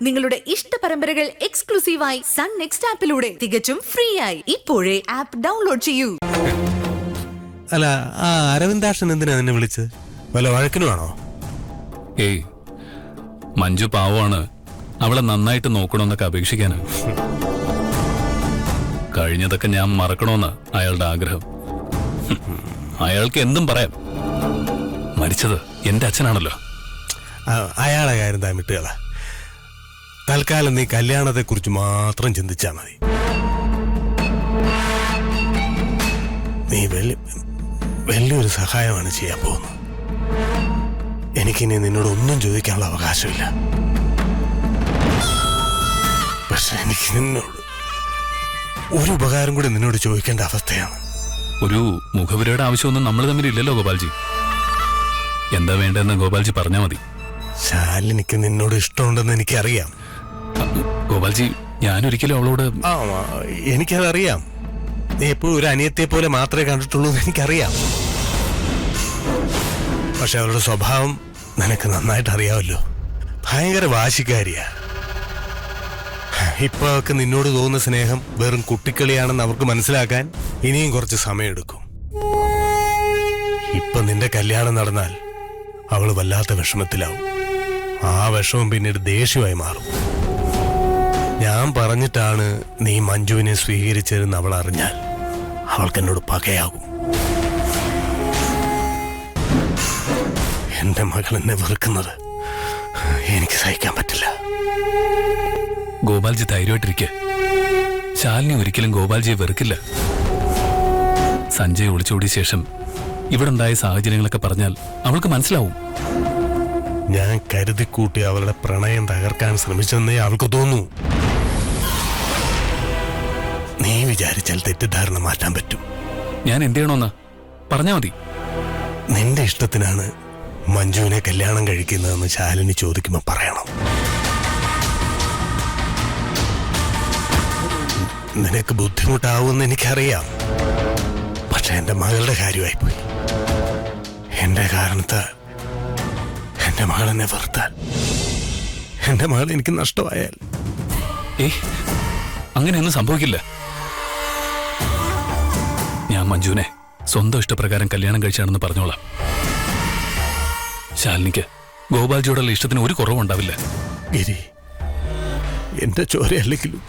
നിങ്ങളുടെ ഇഷ്ട പരമ്പരകൾ എക്സ്ക്ലൂസീവായി സൺ നെക്സ്റ്റ് ആപ്പിലൂടെ തികച്ചും ഫ്രീ ആയി ഇപ്പോഴേ ആപ്പ് ഡൗൺലോഡ് ചെയ്യൂ. അല്ല, ആ അരവിന്ദാക്ഷൻ എന്തിനാ നിന്നെ വിളിച്ചത്? വല്ല വഴക്കിനുമാണോ? ഏയ്, മഞ്ജു പാവമാണ്, അവളെ നന്നായിട്ട് നോക്കണമെന്നൊക്കെ അപേക്ഷിക്കാന്. കഴിഞ്ഞതൊക്കെ ഞാൻ മറക്കണമെന്ന് അയാളുടെ ആഗ്രഹം. അയാൾക്ക് എന്തും പറയാം. മരിച്ചത് എന്റെ അച്ഛനാണല്ലോ. അയാളെ കാര്യം താൻ വിട്ടുകള. തൽക്കാലം നീ കല്യാണത്തെ കുറിച്ച് മാത്രം ചിന്തിച്ചാ മതി. നീ വലിയൊരു സഹായമാണ് ചെയ്യാൻ പോകുന്നത്. എനിക്കിനി നിന്നോട് ഒന്നും ചോദിക്കാനുള്ള അവകാശമില്ല. പക്ഷെ എനിക്ക് നിന്നോട് ഒരു ഉപകാരം കൂടി നിന്നോട് ചോദിക്കേണ്ട അവസ്ഥയാണ്. ഒരു മുഖപുരയുടെ ആവശ്യമൊന്നും നമ്മൾ തമ്മിലില്ലല്ലോ ഗോപാൽജി. എന്താ വേണ്ടെന്ന് ഗോപാൽജി പറഞ്ഞാൽ മതി. ശാലിനിക്ക് നിന്നോട് ഇഷ്ടമുണ്ടെന്ന് എനിക്കറിയാം ഗോപാൽജി. ഞാനൊരിക്കലും അവളോട് എനിക്കതറിയാം. നീ എപ്പോഴും ഒരു അനിയത്തെ പോലെ മാത്രമേ കണ്ടിട്ടുള്ളൂ എന്ന് എനിക്കറിയാം. പക്ഷെ അവളുടെ സ്വഭാവം നിനക്ക് നന്നായിട്ട് അറിയാമല്ലോ. ഭയങ്കര വാശിക്കാരിയാ. ഇപ്പൊ അവർക്ക് നിന്നോട് തോന്നുന്ന സ്നേഹം വെറും കുട്ടിക്കളിയാണെന്ന് അവർക്ക് മനസ്സിലാക്കാൻ ഇനിയും കുറച്ച് സമയമെടുക്കും. ഇപ്പൊ നിന്റെ കല്യാണം നടന്നാൽ അവള് വല്ലാത്ത വിഷമത്തിലാവും. ആ വിഷമം പിന്നീട് ദേഷ്യമായി മാറും. ഞാൻ പറഞ്ഞിട്ടാണ് നീ മഞ്ജുവിനെ സ്വീകരിച്ചതെന്ന് അവൾ അറിഞ്ഞാൽ അവൾക്ക് എന്നോട് പകയാകും. എന്റെ മകൾ എന്നെ വെറുക്കുന്നത് എനിക്ക് സഹിക്കാൻ പറ്റില്ല. ഗോപാൽജി ധൈര്യമായിട്ടിരിക്കെ. ശാലിനി ഒരിക്കലും ഗോപാൽജിയെ വെറുക്കില്ല. സഞ്ജയ് ഒളിച്ചോടിയ ശേഷം ഇവിടെ ഉണ്ടായ സാഹചര്യങ്ങളൊക്കെ പറഞ്ഞാൽ അവൾക്ക് മനസ്സിലാവും. ഞാൻ കരുതിക്കൂട്ടി അവളുടെ പ്രണയം തകർക്കാൻ ശ്രമിച്ചെന്നേ അവൾക്ക് തോന്നൂ. നീ വിചാരിച്ചാൽ തെറ്റിദ്ധാരണ മാറ്റാൻ പറ്റും. ഞാൻ എന്ത് ചെയ്യണമെന്ന് പറഞ്ഞാ മതി. നിന്റെ ഇഷ്ടത്തിനാണ് മഞ്ജുവിനെ കല്യാണം കഴിക്കുന്നതെന്ന് ശാലിനി ചോദിക്കുമ്പോ പറയണം. നിനക്ക് ബുദ്ധിമുട്ടാവുമെന്ന് എനിക്കറിയാം. പക്ഷെ എന്റെ മകളുടെ കാര്യമായി പോയി. എന്റെ കാരണത്താൽ എന്റെ മകൾ എന്നെ വെറുത്താൽ, എന്റെ മകൾ എനിക്ക് നഷ്ടമായാൽ അങ്ങനെയൊന്നും സംഭവിക്കില്ല. ഞാൻ മഞ്ജുവിനെ സ്വന്തം ഇഷ്ടപ്രകാരം കല്യാണം കഴിച്ചാണെന്ന് പറഞ്ഞോളാം. ശാലിനിക്ക് ഗോപാൽജിയോടുള്ള ഇഷ്ടത്തിന് ഒരു കുറവുണ്ടാവില്ല. ഗിരി, എന്റെ ചോരയല്ലെങ്കിലും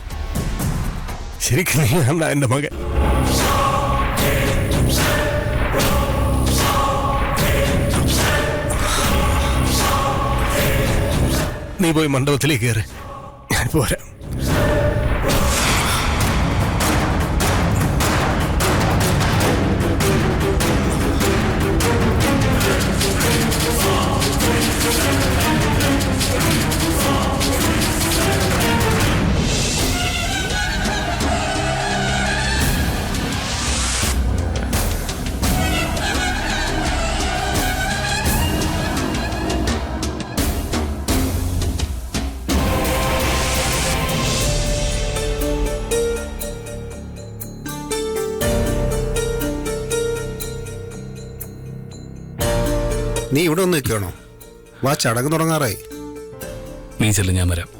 ശരിക്കും നീ കണ്ട എന്റെ മകൻ. നീ പോയി മണ്ഡപത്തിലേക്ക് കയറി, ഞാൻ പോരാ. നീ ഇവിടെ ഒന്ന് നിൽക്കണോ? വാ, ചടങ്ങ് തുടങ്ങാറായി. നീ ചെല്ല, ഞാൻ വരാം.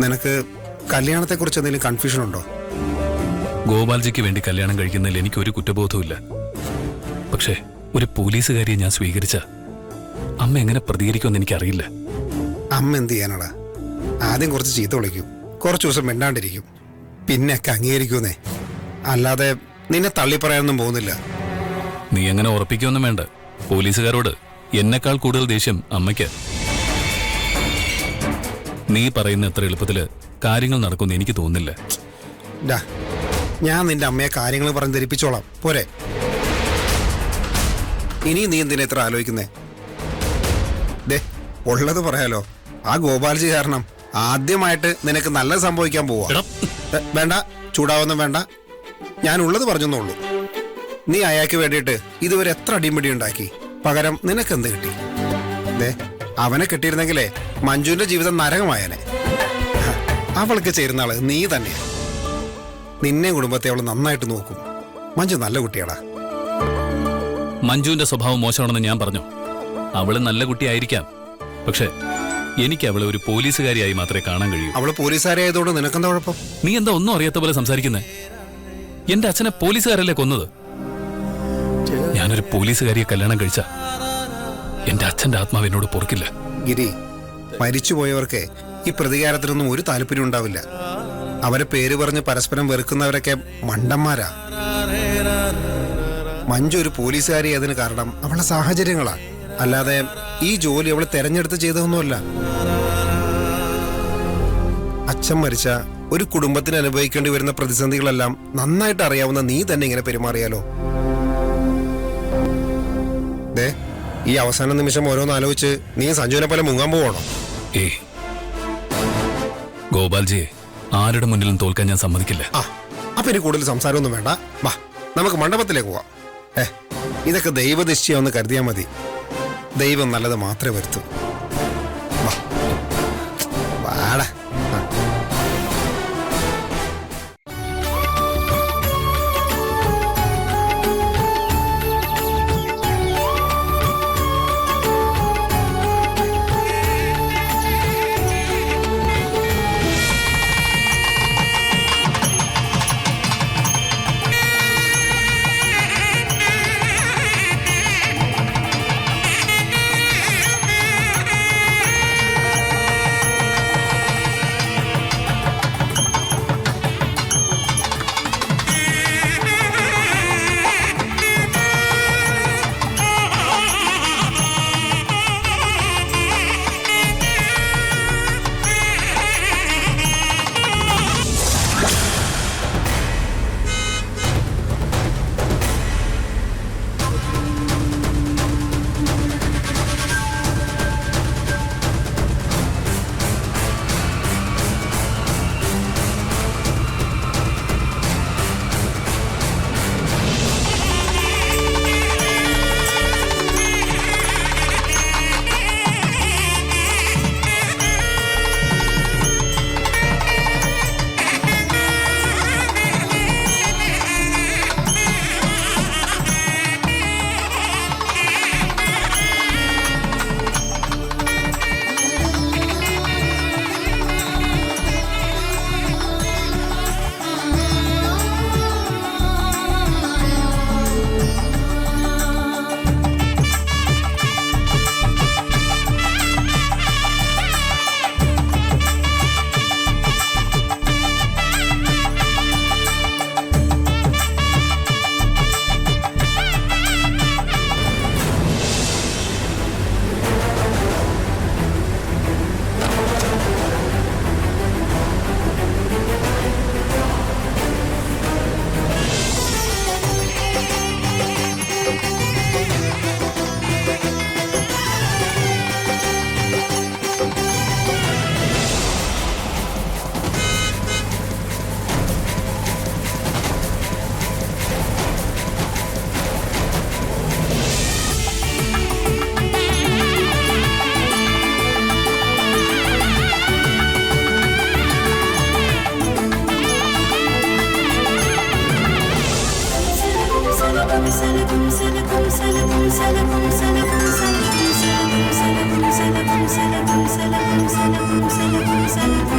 നിനക്ക് കല്യാണത്തെക്കുറിച്ച് എന്തെങ്കിലും കൺഫ്യൂഷൻ ഉണ്ടോ? ഗോപാൽജിക്ക് വേണ്ടി കല്യാണം കഴിക്കുന്നതിൽ എനിക്കൊരു കുറ്റബോധവുമില്ല. പക്ഷേ ഒരു പോലീസുകാരിയെ ഞാൻ സ്വീകരിച്ച അമ്മ എങ്ങനെ പ്രതികരിക്കുമെന്ന് എനിക്കറിയില്ല. അമ്മ എന്ത് ചെയ്യാനടാ? ആദ്യം കുറച്ച് ചീത്ത വിളിക്കും, കുറച്ച് ദിവസം മിണ്ടാണ്ടിരിക്കും, പിന്നെയൊക്കെ അംഗീകരിക്കുന്നേ. അല്ലാതെ നിന്നെ തള്ളിപ്പറയാനൊന്നും പോകുന്നില്ല. നീ അങ്ങനെ ഉറപ്പിക്കൊന്നും വേണ്ട. പോലീസുകാരോട് എന്നെക്കാൾ കൂടുതൽ ദേഷ്യം അമ്മയ്ക്ക്. നീ പറയുന്ന എത്ര എളുപ്പത്തില് കാര്യങ്ങൾ നടക്കുമെന്ന് എനിക്ക് തോന്നുന്നില്ല. ഞാൻ നിന്റെ അമ്മയെ കാര്യങ്ങൾ പറഞ്ഞ് ധരിപ്പിച്ചോളാം, പോരെ? ഇനി നീ എന്തിനാ എത്ര ആലോചിക്കുന്നേ? ഉള്ളത് പറയാലോ, ആ ഗോപാൽജി കാരണം ആദ്യമായിട്ട് നിനക്ക് നല്ലത് സംഭവിക്കാൻ പോവാ. വേണ്ട, ചൂടാവൊന്നും വേണ്ട. ഞാൻ ഉള്ളത് പറഞ്ഞെന്നുള്ളൂ. നീ അയാൾക്ക് വേണ്ടിയിട്ട് ഇതുവരെ എത്ര അടിമടി ഉണ്ടാക്കി, പകരം നിനക്കെന്ത് കിട്ടി? അവനെ കിട്ടിയിരുന്നെങ്കിലേ മഞ്ജുവിന്റെ ജീവിതം നരകമായനെ. അവൾക്ക് ചേരുന്ന ആള് നീ തന്നെയാ. നിന്നെ കുടുംബത്തെ അവൾ നന്നായിട്ട് നോക്കും. മഞ്ജു നല്ല കുട്ടിയാടാ. മഞ്ജുവിന്റെ സ്വഭാവം മോശമാണെന്ന് ഞാൻ പറഞ്ഞു. അവള് നല്ല കുട്ടിയായിരിക്കാം, പക്ഷെ എനിക്ക് അവളെ ഒരു പോലീസുകാരിയായി മാത്രമേ കാണാൻ കഴിയൂ. അവള് പോലീസുകാരിയായതുകൊണ്ട് നിനക്കെന്താ കുഴപ്പം? നീ എന്താ ഒന്നും അറിയാത്ത പോലെ സംസാരിക്കുന്നേ? എന്റെ അച്ഛനെ പോലീസുകാരല്ലേ കൊന്നത്? ഞാനൊരു പോലീസുകാരിയെ കല്യാണം കഴിച്ച എന്റെ അച്ഛന്റെ ആത്മാവ് എന്നോട് പൊറുക്കില്ല. ഗിരി, മരിച്ചുപോയവർക്ക് ഈ പ്രതികാരത്തിനൊന്നും ഒരു താല്പര്യം ഉണ്ടാവില്ല. അവരെ പേര് പറഞ്ഞ് പരസ്പരം വെറുക്കുന്നവരൊക്കെ മണ്ടന്മാരാ. മഞ്ജു ഒരു പോലീസുകാരി അതിന് കാരണം അവളുടെ സാഹചര്യങ്ങളാണ്, അല്ലാതെ ഈ ജോലി അവൾ തെരഞ്ഞെടുത്ത് ചെയ്തതൊന്നുമല്ല. അച്ഛൻ മരിച്ച ഒരു കുടുംബത്തിന് അനുഭവിക്കേണ്ടി വരുന്ന പ്രതിസന്ധികളെല്ലാം നന്നായിട്ട് അറിയാവുന്ന നീ തന്നെ ഇങ്ങനെ പെരുമാറിയാലോ? ദേ, ഈ അവസാന നിമിഷം ഓരോന്ന് ആലോചിച്ച് നീ സഞ്ജുവിനെ പോലെ മുങ്ങാൻ പോവാണോ? ഗോപാൽജിയെ ആരുടെ മുന്നിലും തോൽക്കാൻ ഞാൻ സമ്മതിക്കില്ല. അപ്പൊ ഇനി കൂടുതൽ സംസാരമൊന്നും വേണ്ട. വാ, നമുക്ക് മണ്ഡപത്തിലേക്ക് പോവാം. ഇതൊക്കെ ദൈവനിശ്ചയമെന്ന് കരുതിയാൽ മതി. ദൈവം നല്ലത് മാത്രമേ വരുത്തൂ. വാടാ. Salam